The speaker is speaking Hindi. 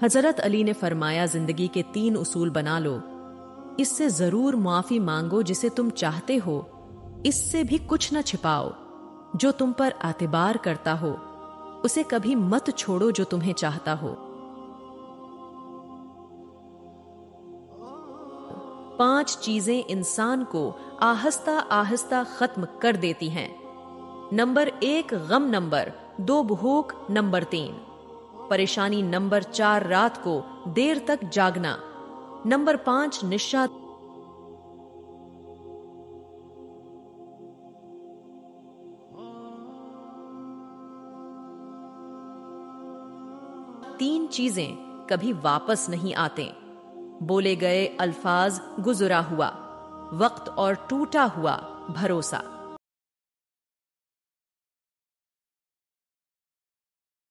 हजरत अली ने फरमाया, जिंदगी के 3 उसूल बना लो। इससे जरूर मुआफी मांगो जिसे तुम चाहते हो, इससे भी कुछ न छिपाओ। जो तुम पर आतिबार करता हो उसे कभी मत छोड़ो जो तुम्हें चाहता हो। 5 चीजें इंसान को आहिस्ता आहिस्ता खत्म कर देती हैं। नंबर 1 गम, नंबर 2 भूख, नंबर 3 परेशानी, नंबर 4 रात को देर तक जागना, नंबर 5 निशा। तीन चीजें कभी वापस नहीं आते। बोले गए अल्फाज गुजरा हुआ वक्त और टूटा हुआ भरोसा।